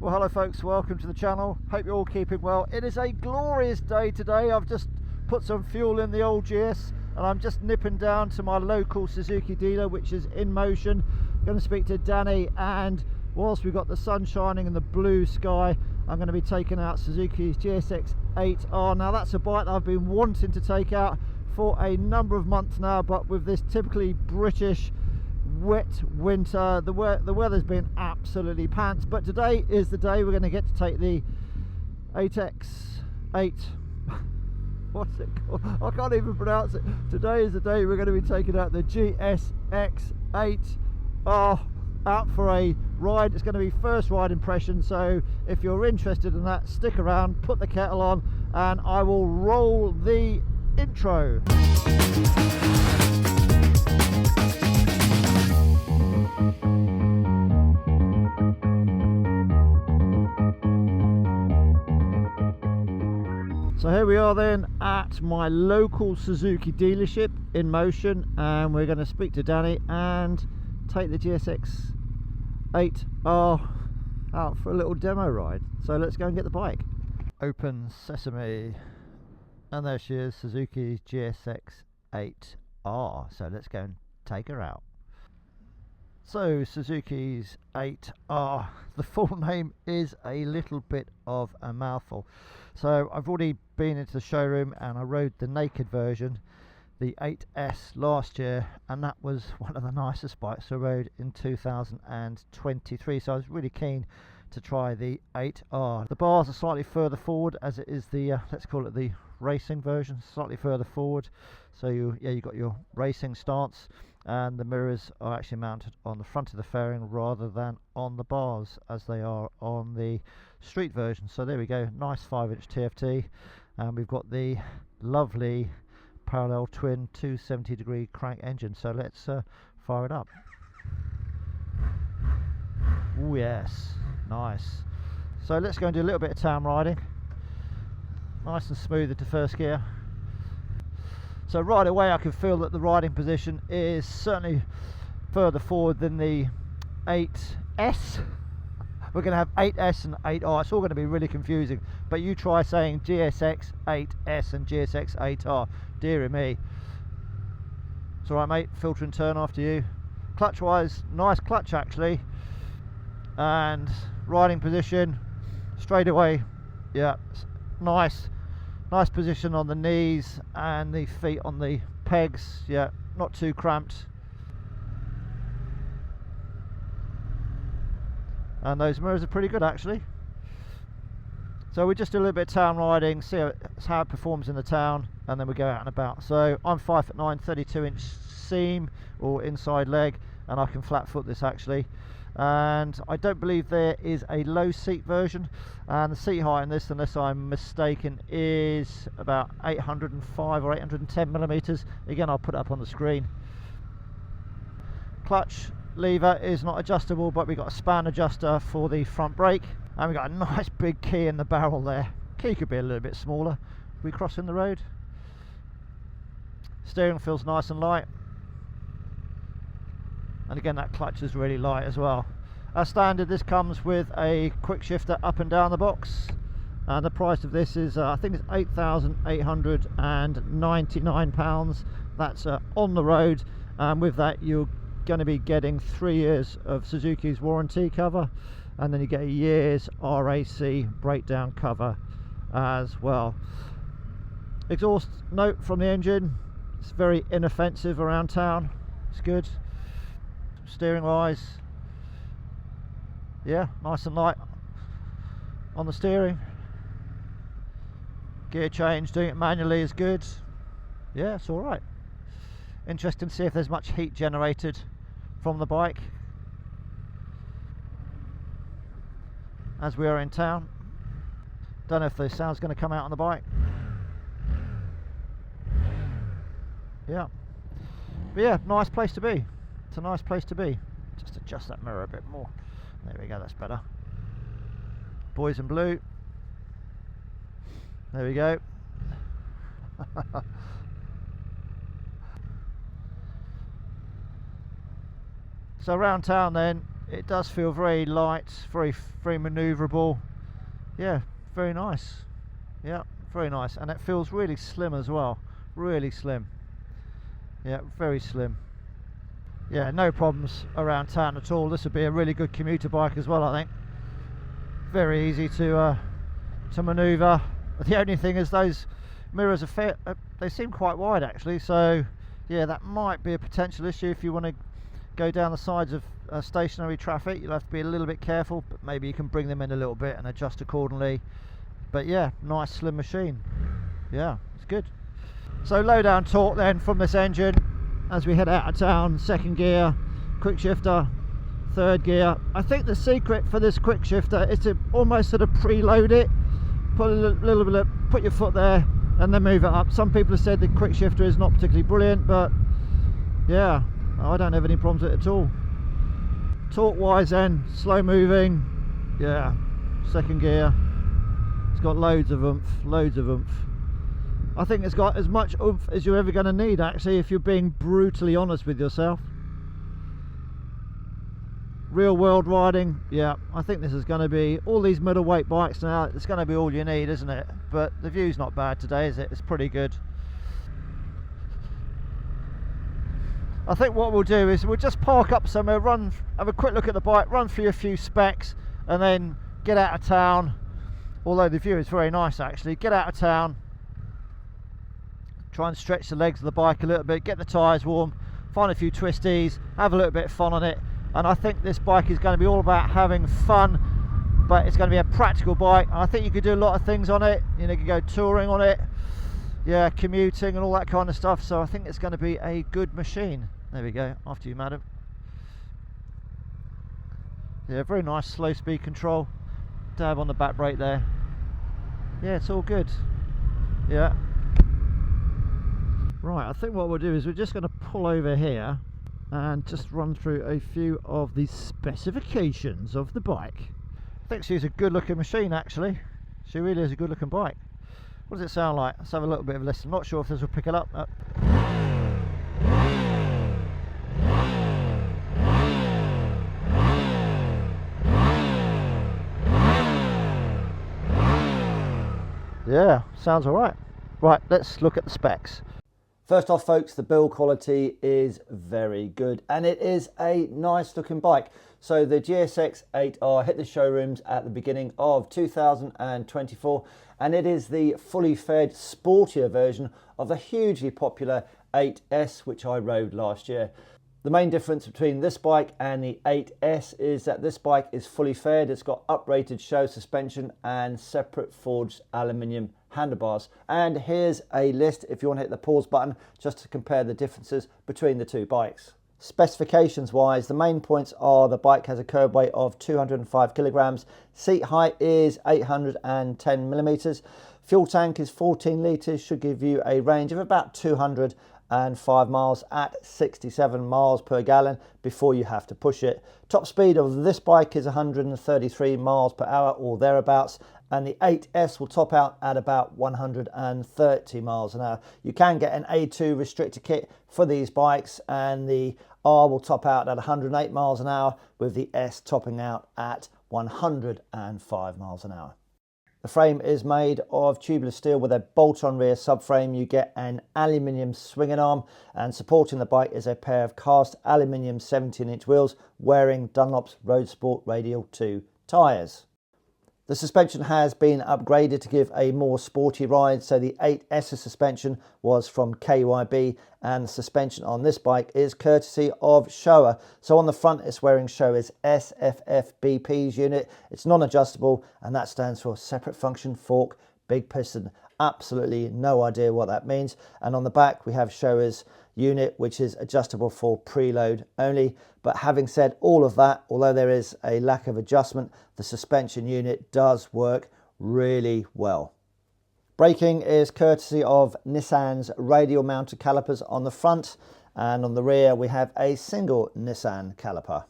Well, hello folks, welcome to the channel. Hope you're all keeping well. It is a glorious day today. I've just put some fuel in the old GS and I'm just nipping down to my local Suzuki dealer, which is Inmotion. Going to speak to Danny, and whilst we've got the sun shining and the blue sky, I'm going to be taking out Suzuki's GSX-8R. Now that's a bike that I've been wanting to take out for a number of months now, but with this typically British wet winter, the weather's been absolutely pants. But today is the day we're going to get to take the 8X8 what's it called? I can't even pronounce it. Today is the day we're going to be taking out the GSX-8R out for a ride. It's going to be first ride impression, so if you're interested in that, stick around, put the kettle on, and I will roll the intro. So here we are then at my local Suzuki dealership, Inmotion, and we're going to speak to Danny and take the GSX-8R out for a little demo ride. So let's go and get the bike. Open sesame, and there she is, Suzuki GSX-8R. So let's go and take her out. So Suzuki's 8R, the full name is a little bit of a mouthful. So I've already been into the showroom and I rode the naked version, the 8S, last year, and that was one of the nicest bikes I rode in 2023. So I was really keen to try the 8R. The bars are slightly further forward, as it is the let's call it the racing version, slightly further forward. So you got your racing stance, and the mirrors are actually mounted on the front of the fairing rather than on the bars as they are on the street version. So there we go, nice 5-inch TFT, and we've got the lovely parallel twin 270-degree crank engine. So let's fire it up. Oh yes, nice. So let's go and do a little bit of town riding. Nice and smooth into first gear. So right away I can feel that the riding position is certainly further forward than the 8S. We're going to have 8S and 8R. It's all going to be really confusing. But you try saying GSX-8S and GSX-8R. Dear me. It's alright mate, filter and turn after you. Clutch wise, nice clutch actually. And riding position, straight away, yeah, nice position on the knees and the feet on the pegs. Yeah, not too cramped, and those mirrors are pretty good actually. So we just do a little bit of town riding, see how it performs in the town, and then we go out and about. So I'm 5'9", 32-inch seam or inside leg, and I can flat foot this actually. And I don't believe there is a low seat version, and the seat height in this, unless I'm mistaken, is about 805 or 810 millimeters. Again, I'll put it up on the screen. Clutch lever is not adjustable, but we've got a span adjuster for the front brake, and we've got a nice big key in the barrel there. Key could be a little bit smaller. We crossing the road. Steering feels nice and light. And again, that clutch is really light as well. As standard, this comes with a quick shifter up and down the box, and the price of this is I think it's £8,899. That's on the road, and with that you're going to be getting 3 years of Suzuki's warranty cover, and then you get a year's RAC breakdown cover as well. Exhaust note from the engine, it's very inoffensive around town, it's good. Steering wise, yeah, nice and light on the steering. Gear change, doing it manually is good. Yeah, it's alright. Interesting to see if there's much heat generated from the bike as we are in town. Don't know if the sound's going to come out on the bike. Yeah, but yeah, nice place to be. It's a nice place to be. Just adjust that mirror a bit more. There we go, that's better. Boys in blue. There we go. So around town then, it does feel very light, very manoeuvrable. Yeah, very nice. Yeah, very nice, and it feels really slim as well. Really slim. Yeah, very slim. Yeah, no problems around town at all. This would be a really good commuter bike as well, I think. Very easy to manoeuvre. The only thing is those mirrors are they seem quite wide actually, so yeah, that might be a potential issue if you want to go down the sides of stationary traffic. You'll have to be a little bit careful, but maybe you can bring them in a little bit and adjust accordingly. But yeah, nice slim machine. Yeah, it's good. So low down torque then from this engine as we head out of town. Second gear, quick shifter, third gear. I think the secret for this quick shifter is to almost sort of preload it, put a little bit put your foot there and then move it up. Some people have said the quick shifter is not particularly brilliant, but yeah, I don't have any problems with it at all. Torque wise then, slow moving, yeah, second gear. It's got loads of oomph, loads of oomph. I think it's got as much oomph as you're ever going to need actually, if you're being brutally honest with yourself. Real world riding, yeah, I think this is going to be, all these middleweight bikes now, it's going to be all you need, isn't it? But the view's not bad today, is it? It's pretty good. I think what we'll do is we'll just park up somewhere, have a quick look at the bike, run through a few specs, and then get out of town. Although the view is very nice actually, get out of town, try and stretch the legs of the bike a little bit, get the tyres warm, find a few twisties, have a little bit of fun on it. And I think this bike is going to be all about having fun, but it's going to be a practical bike. And I think you could do a lot of things on it. You know, you could go touring on it, yeah, commuting and all that kind of stuff. So I think it's going to be a good machine. There we go, after you, madam. Yeah, very nice slow speed control. Dab on the back brake there. Yeah, it's all good. Yeah. Right, I think what we'll do is we're just going to pull over here and just run through a few of the specifications of the bike. I think she's a good looking machine actually. She really is a good looking bike. What does it sound like? Let's have a little bit of a listen. Not sure if this will pick it up. Yeah, sounds alright. Right, let's look at the specs. First off folks, the build quality is very good and it is a nice looking bike. So the GSX-8R hit the showrooms at the beginning of 2024 and it is the fully fed sportier version of the hugely popular 8S which I rode last year. The main difference between this bike and the 8S is that this bike is fully fed, it's got uprated show suspension and separate forged aluminium handlebars. And here's a list if you want to hit the pause button just to compare the differences between the two bikes. Specifications wise, the main points are the bike has a curb weight of 205 kilograms, seat height is 810 millimeters, fuel tank is 14 litres, should give you a range of about 205 miles at 67 miles per gallon before you have to push it. Top speed of this bike is 133 miles per hour or thereabouts, and the 8S will top out at about 130 miles an hour. You can get an A2 restrictor kit for these bikes, and the R will top out at 108 miles an hour with the S topping out at 105 miles an hour. The frame is made of tubular steel with a bolt-on rear subframe. You get an aluminium swinging arm, and supporting the bike is a pair of cast aluminium 17-inch wheels wearing Dunlop's Road Sport Radial 2 tyres. The suspension has been upgraded to give a more sporty ride. So the 8S's suspension was from KYB, and the suspension on this bike is courtesy of Showa. So on the front it's wearing Showa's SFFBP's unit. It's non-adjustable and that stands for separate function fork big piston. Absolutely no idea what that means. And on the back we have Showa's unit which is adjustable for preload only. But having said all of that, although there is a lack of adjustment, the suspension unit does work really well. Braking is courtesy of Nissan's radial mounted calipers on the front, and on the rear we have a single Nissan caliper.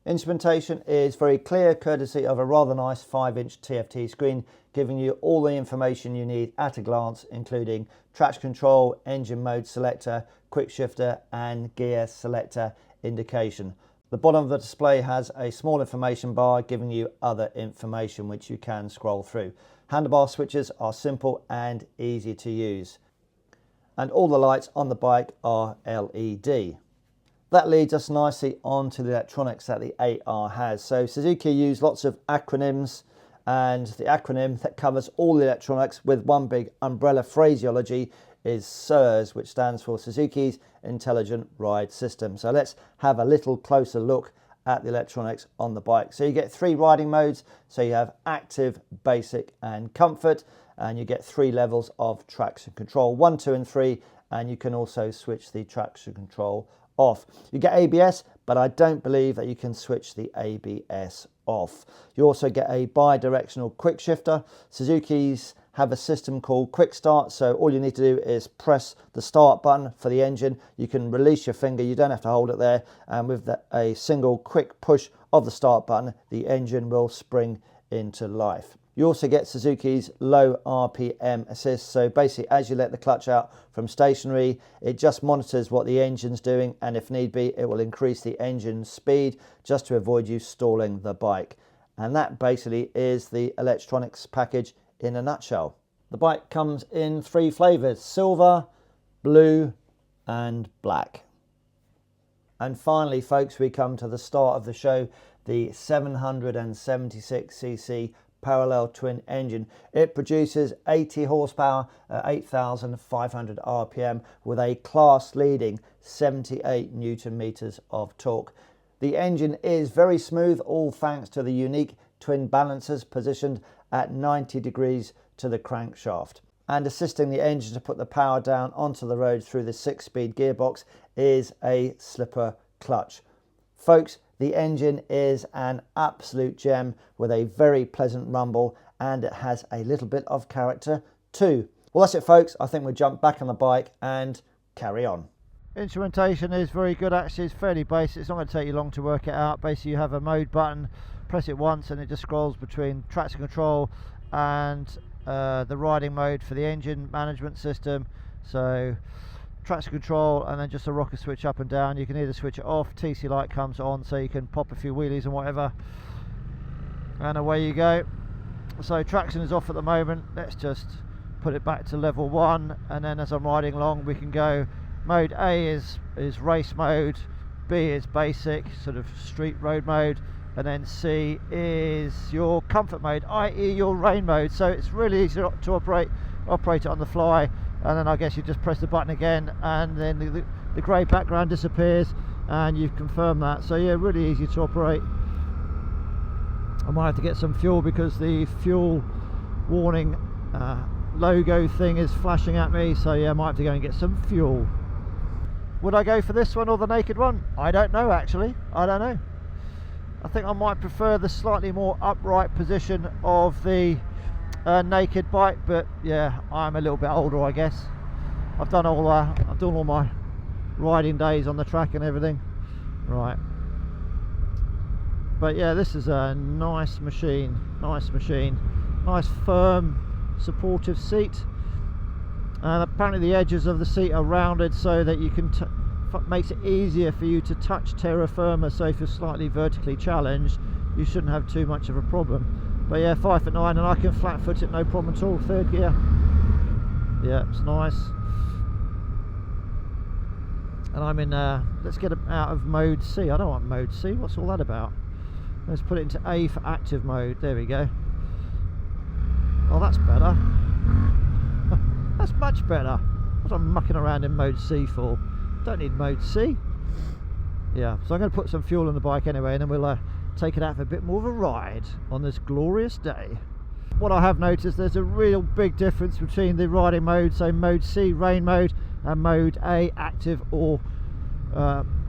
Instrumentation is very clear, courtesy of a rather nice 5-inch TFT screen, giving you all the information you need at a glance, including traction control, engine mode selector, quick shifter and gear selector indication. The bottom of the display has a small information bar giving you other information which you can scroll through. Handlebar switches are simple and easy to use. And all the lights on the bike are LED. That leads us nicely on to the electronics that the 8R has. So Suzuki use lots of acronyms, and the acronym that covers all the electronics with one big umbrella phraseology is SIRS, which stands for Suzuki's Intelligent Ride System. So let's have a little closer look at the electronics on the bike. So you get 3 riding modes. So you have active, basic and comfort, and you get 3 levels of traction control, 1, 2 and 3, and you can also switch the traction control off. You get ABS, but I don't believe that you can switch the ABS off. You also get a bi-directional quick shifter. Suzuki's have a system called quick start, so all you need to do is press the start button for the engine. You can release your finger, you don't have to hold it there, and with a single quick push of the start button, the engine will spring into life. You also get Suzuki's low RPM assist, so basically as you let the clutch out from stationary, it just monitors what the engine's doing, and if need be, it will increase the engine speed just to avoid you stalling the bike. And that basically is the electronics package in a nutshell. The bike comes in 3 flavors: silver, blue and black. And finally, folks, we come to the start of the show, the 776cc parallel twin engine. It produces 80 horsepower at 8,500 RPM with a class leading 78 Newton meters of torque. The engine is very smooth, all thanks to the unique twin balancers positioned at 90 degrees to the crankshaft. And assisting the engine to put the power down onto the road through the 6-speed gearbox is a slipper clutch. Folks, the engine is an absolute gem with a very pleasant rumble, and it has a little bit of character too. Well, that's it, folks. I think we'll jump back on the bike and carry on. Instrumentation is very good, actually. It's fairly basic. It's not going to take you long to work it out. Basically, you have a mode button, press it once and it just scrolls between traction control and the riding mode for the engine management system. So traction control and then just a rocker switch up and down. You can either switch it off, TC light comes on so you can pop a few wheelies and whatever, and away you go. So traction is off at the moment. Let's just put it back to level 1, and then as I'm riding along we can go. Mode A is race mode, B is basic, sort of street road mode, and then C is your comfort mode, i.e. your rain mode. So it's really easy to operate it on the fly, and then I guess you just press the button again and then the grey background disappears and you've confirmed that. So yeah, really easy to operate. I might have to get some fuel because the fuel warning logo thing is flashing at me, so yeah, I might have to go and get some fuel. Would I go for this one or the naked one? I don't know, actually. I don't know. I think I might prefer the slightly more upright position of the naked bike, but yeah, I'm a little bit older, I guess. I've done all my riding days on the track and everything. Right. But yeah, this is a nice machine. Nice machine. Nice firm, supportive seat. And apparently the edges of the seat are rounded so that you can makes it easier for you to touch terra firma. So if you're slightly vertically challenged, you shouldn't have too much of a problem. But yeah, 5'9", and I can flat foot it no problem at all. 3rd gear. Yeah, it's nice. And I'm in let's get out of mode C. I don't want mode C. What's all that about? Let's put it into A for active mode. There we go. Oh, that's better. That's much better. What am I mucking around in mode C for? Don't need mode C. Yeah, so I'm going to put some fuel in the bike anyway, and then we'll take it out for a bit more of a ride on this glorious day. What I have noticed, there's a real big difference between the riding modes, so mode C, rain mode, and mode A, active or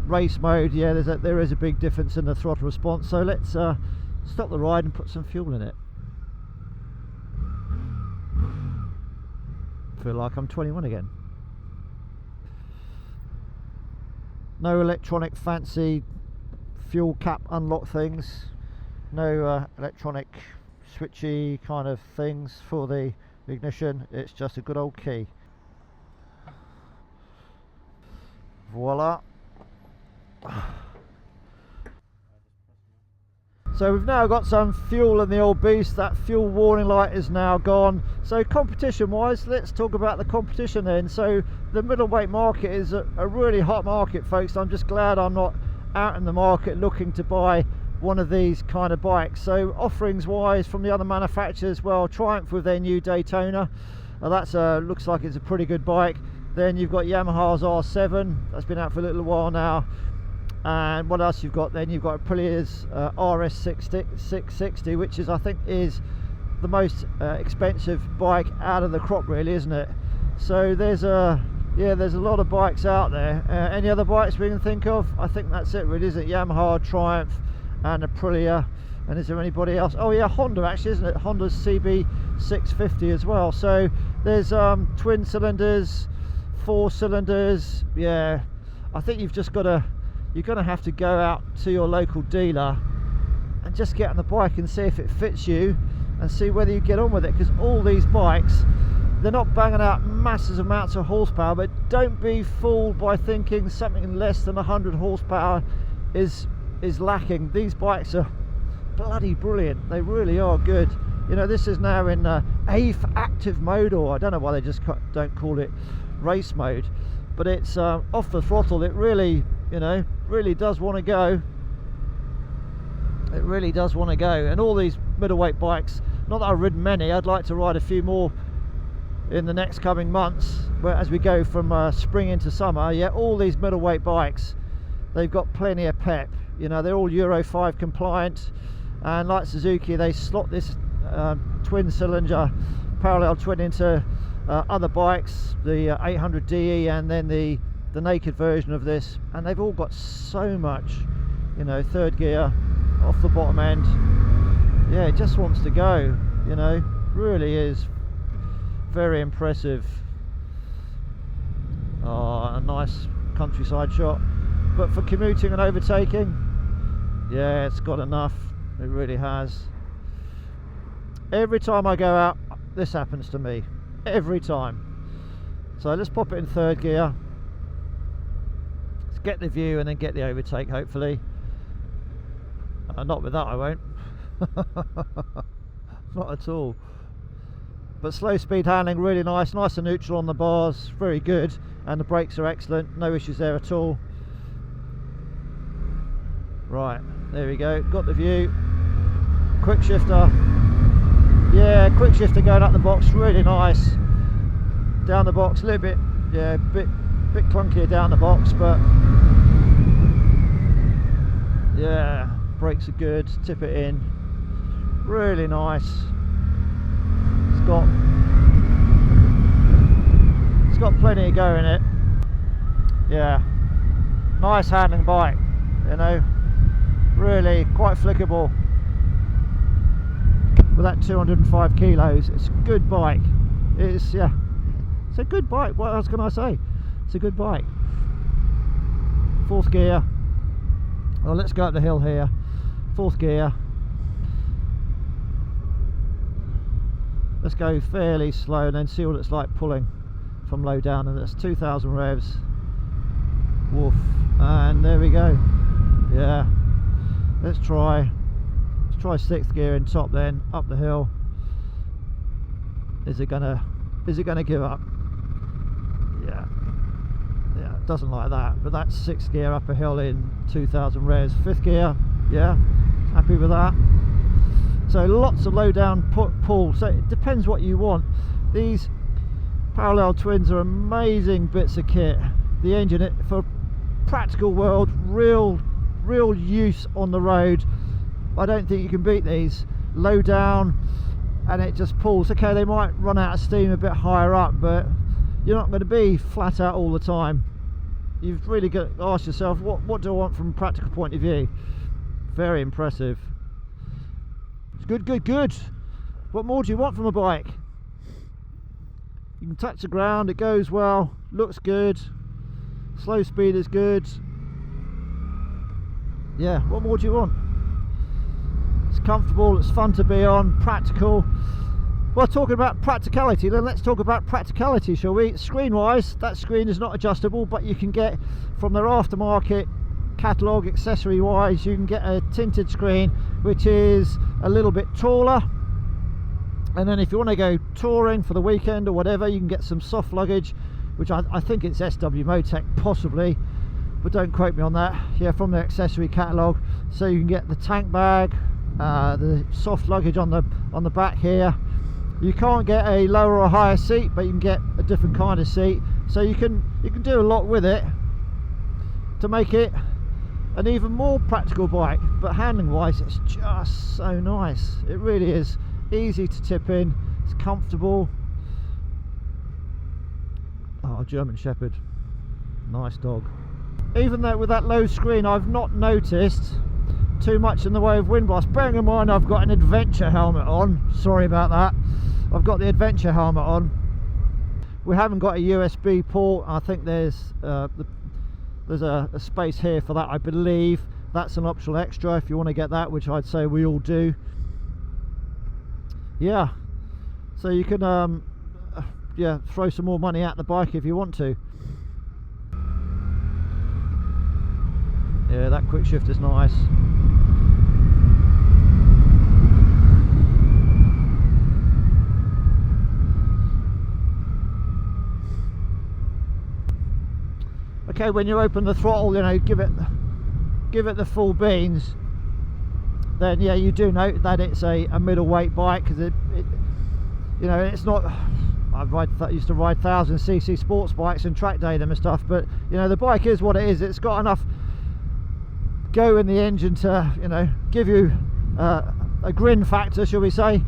race mode. Yeah, there is a big difference in the throttle response. So let's stop the ride and put some fuel in it. Feel like I'm 21 again. No electronic fancy fuel cap unlock things, no electronic switchy kind of things for the ignition. It's just a good old key. Voila. So we've now got some fuel in the old beast. That fuel warning light is now gone. So competition wise, let's talk about the competition then. So the middleweight market is a really hot market, folks. I'm just glad I'm not out in the market looking to buy one of these kind of bikes. So offerings wise from the other manufacturers, well, Triumph with their new Daytona, that's looks like it's a pretty good bike. Then you've got Yamaha's R7, that's been out for a little while now. And what else you've got then? You've got Aprilia's RS660, which is, I think, is the most expensive bike out of the crop, really, isn't it? So there's a lot of bikes out there. Any other bikes we can think of? I think that's it, really, isn't it? Yamaha, Triumph, and Aprilia. And is there anybody else? Oh yeah, Honda, actually, isn't it? Honda's CB650 as well. So there's twin cylinders, 4 cylinders. Yeah, I think you've just got to. You're going to have to go out to your local dealer and just get on the bike and see if it fits you and see whether you get on with it, because all these bikes, they're not banging out massive amounts of horsepower, but don't be fooled by thinking something less than 100 horsepower is lacking. These bikes are bloody brilliant. They really are good. You know, this is now in active mode, or I don't know why they just don't call it race mode, but it's off the throttle. It really, you know, really does want to go. It really does want to go. And all these middleweight bikes, not that I've ridden many, I'd like to ride a few more in the next coming months, where as we go from spring into summer. Yeah, all these middleweight bikes, they've got plenty of pep. You know, they're all Euro 5 compliant, and like Suzuki, they slot this twin cylinder parallel twin into other bikes, the 800DE and then the naked version of this, and they've all got so much, you know, third gear off the bottom end. Yeah, it just wants to go, you know, really is very impressive. Oh, a nice countryside shot, but for commuting and overtaking, yeah, it's got enough. It really has. Every time I go out, this happens to me, every time. So let's pop it in third gear. Let's get the view and then get the overtake, hopefully. Not with that, I won't. Not at all. But slow speed handling, really nice and neutral on the bars, very good, and the brakes are excellent, no issues there at all. Right, there we go, got the view. Quick shifter, yeah, quick shifter going up the box, really nice. Down the box, a little bit, yeah, bit clunkier down the box, but yeah, brakes are good, tip it in, really nice. It's got plenty of go in it. Yeah, nice handling bike, you know, really quite flickable. With that 205 kilos, it's a good bike. It's, yeah, it's a good bike. What else can I say? It's a good bike. Fourth gear. Well, let's go up the hill here. Fourth gear. Let's go fairly slow and then see what it's like pulling from low down, and that's 2000 revs. Woof. And there we go. Yeah. Let's try sixth gear in top, then up the hill. Is it gonna give up? Yeah, it doesn't like that, but that's sixth gear up a hill in 2000 revs. Fifth gear, yeah, happy with that. So lots of low down pull, so it depends what you want. These parallel twins are amazing bits of kit. The engine, for practical world, real use on the road, I don't think you can beat these. Low down, and it just pulls. Okay, they might run out of steam a bit higher up, but you're not going to be flat out all the time. You've really got to ask yourself, what do I want from a practical point of view? Very impressive. It's good. What more do you want from a bike? You can touch the ground, it goes well, looks good, slow speed is good. Yeah, what more do you want? It's comfortable, it's fun to be on, practical. Well, talking about practicality, then let's talk about practicality, shall we? Screen wise, that screen is not adjustable, but you can get from their aftermarket catalogue, accessory wise, you can get a tinted screen which is a little bit taller. And then if you want to go touring for the weekend or whatever, you can get some soft luggage, which I think it's SW Motec possibly, but don't quote me on that. Yeah, from the accessory catalogue. So you can get the tank bag, the soft luggage on the back here. You can't get a lower or higher seat, but you can get a different kind of seat. So you can do a lot with it to make it an even more practical bike. But handling wise, it's just so nice. It really is. Easy to tip in, it's comfortable. Oh, German Shepherd, nice dog. Even though with that low screen, I've not noticed too much in the way of wind blast. Bearing in mind I've got an adventure helmet on, sorry about that, I've got the adventure helmet on. We haven't got a USB port. I think there's a space here for that, I believe. That's an optional extra if you want to get that, which I'd say we all do. Yeah, so you can yeah, throw some more money at the bike if you want to. Yeah, that quick shift is nice. Okay, when you open the throttle, you know, give it the full beans, then yeah, you do note that it's a middleweight bike, because it you know, it's not. Used to ride 1000cc sports bikes and track day them and stuff, but you know, the bike is what it is. It's got enough go in the engine to, you know, give you a grin factor, shall we say,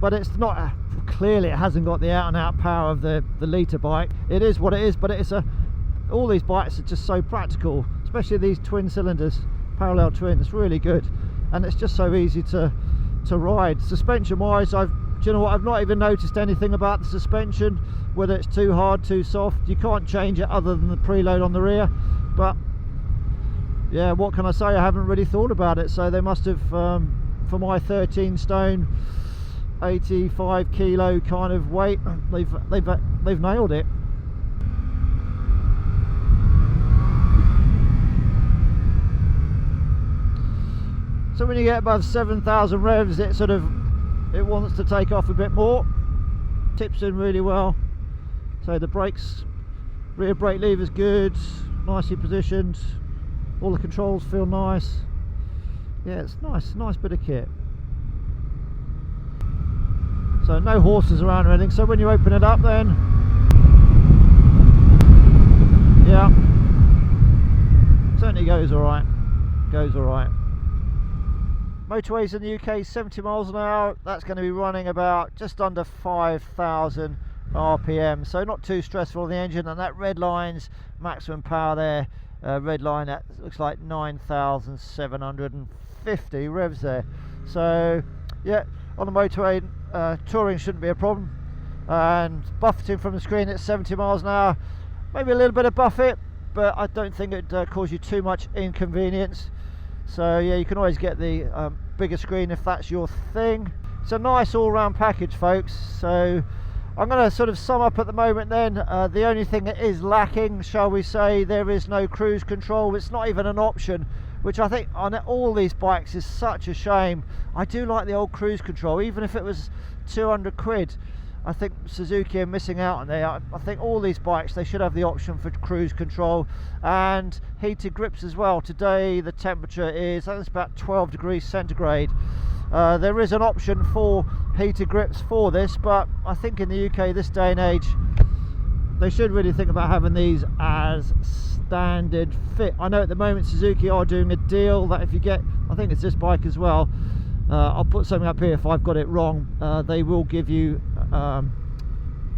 but it's not clearly it hasn't got the out and out power of the litre bike. It is what it is, but it's all these bikes are just so practical, especially these twin cylinders, parallel twin. It's really good, and it's just so easy to ride. Suspension wise, do you know what, I've not even noticed anything about the suspension, whether it's too hard, too soft. You can't change it other than the preload on the rear, but yeah, what can I say, I haven't really thought about it. So they must have, for my 13 stone 85 kilo kind of weight, they've nailed it. So when you get above 7,000 revs, it wants to take off a bit more. Tips in really well. So the brakes, rear brake lever's good, nicely positioned. All the controls feel nice. Yeah, it's nice bit of kit. So no horses around or anything. So when you open it up, then yeah, certainly goes all right. Goes all right. Motorways in the UK, 70 miles an hour. That's going to be running about just under 5,000 RPM, so not too stressful on the engine. And that red line's maximum power there. Red line, that looks like 9,750 revs there. So yeah, on the motorway, touring shouldn't be a problem. And buffeting from the screen at 70 miles an hour, maybe a little bit of buffet, but I don't think it'd cause you too much inconvenience. So yeah, you can always get the bigger screen if that's your thing. It's a nice all-round package, folks. So I'm going to sort of sum up at the moment then. The only thing that is lacking, shall we say, there is no cruise control. It's not even an option, which I think on all these bikes is such a shame. I do like the old cruise control, even if it was 200 quid. I think Suzuki are missing out on there. I think all these bikes, they should have the option for cruise control and heated grips as well. Today the temperature is, I think it's about 12 degrees centigrade. There is an option for heated grips for this, but I think in the UK this day and age they should really think about having these as standard fit. I know at the moment Suzuki are doing a deal that if you get, I think it's this bike as well, I'll put something up here if I've got it wrong, they will give you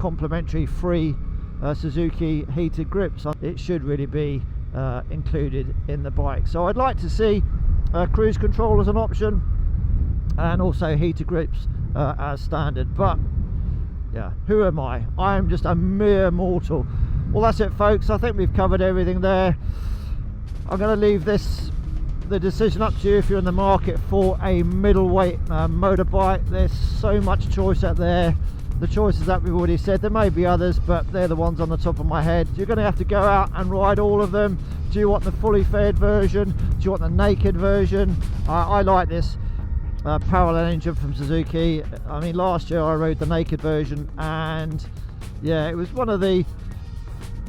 complimentary free Suzuki heated grips. It should really be included in the bike. So I'd like to see cruise control as an option, and also heated grips as standard. But yeah, who am I? I am just a mere mortal. Well, that's it, folks. I think we've covered everything there. I'm going to leave the decision up to you if you're in the market for a middleweight motorbike. There's so much choice out there. The choices that we've already said, there may be others, but they're the ones on the top of my head. You're going to have to go out and ride all of them. Do you want the fully fed version? Do you want the naked version? I like this parallel engine from Suzuki. I mean, last year I rode the naked version, and yeah, it was one of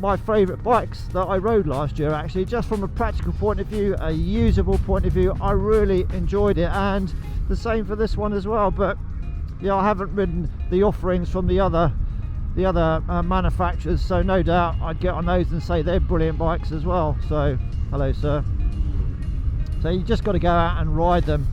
my favourite bikes that I rode last year, actually. Just from a practical point of view, a usable point of view, I really enjoyed it, and the same for this one as well. But yeah, I haven't ridden the offerings from the other manufacturers, so no doubt I'd get on those and say they're brilliant bikes as well. So hello sir. So you just got to go out and ride them.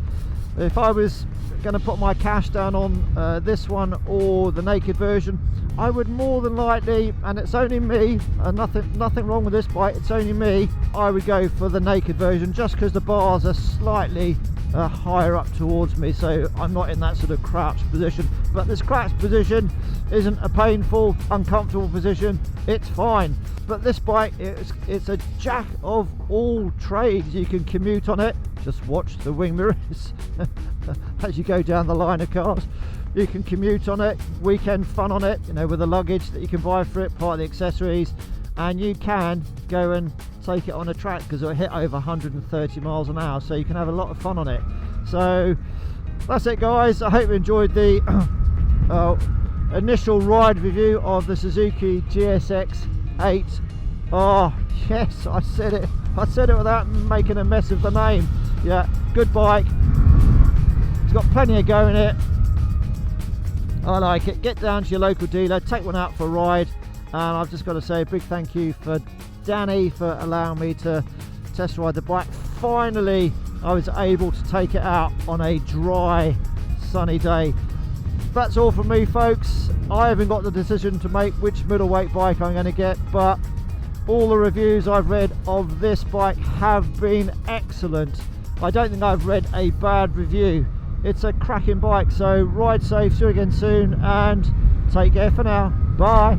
If I was going to put my cash down on this one or the naked version, I would more than likely, and it's only me, and nothing wrong with this bike, it's only me, I would go for the naked version, just because the bars are slightly higher up towards me, so I'm not in that sort of crouched position. But this crouched position isn't a painful, uncomfortable position, it's fine. But this bike, it's a jack of all trades. You can commute on it, just watch the wing mirrors as you go down the line of cars. You can commute on it, weekend fun on it, you know, with the luggage that you can buy for it, part of the accessories, and you can go and take it on a track because it'll hit over 130 miles an hour, so you can have a lot of fun on it. So that's it guys, I hope you enjoyed the initial ride review of the Suzuki GSX-8R. Yes, I said it without making a mess of the name. Yeah, good bike, it's got plenty of go in it. I like it. Get down to your local dealer, take one out for a ride, and I've just got to say a big thank you for Danny for allowing me to test ride the bike. Finally I was able to take it out on a dry sunny day. That's all from me folks. I haven't got the decision to make which middleweight bike I'm going to get, but all the reviews I've read of this bike have been excellent. I don't think I've read a bad review. It's a cracking bike, so ride safe, see you again soon, and take care for now. Bye.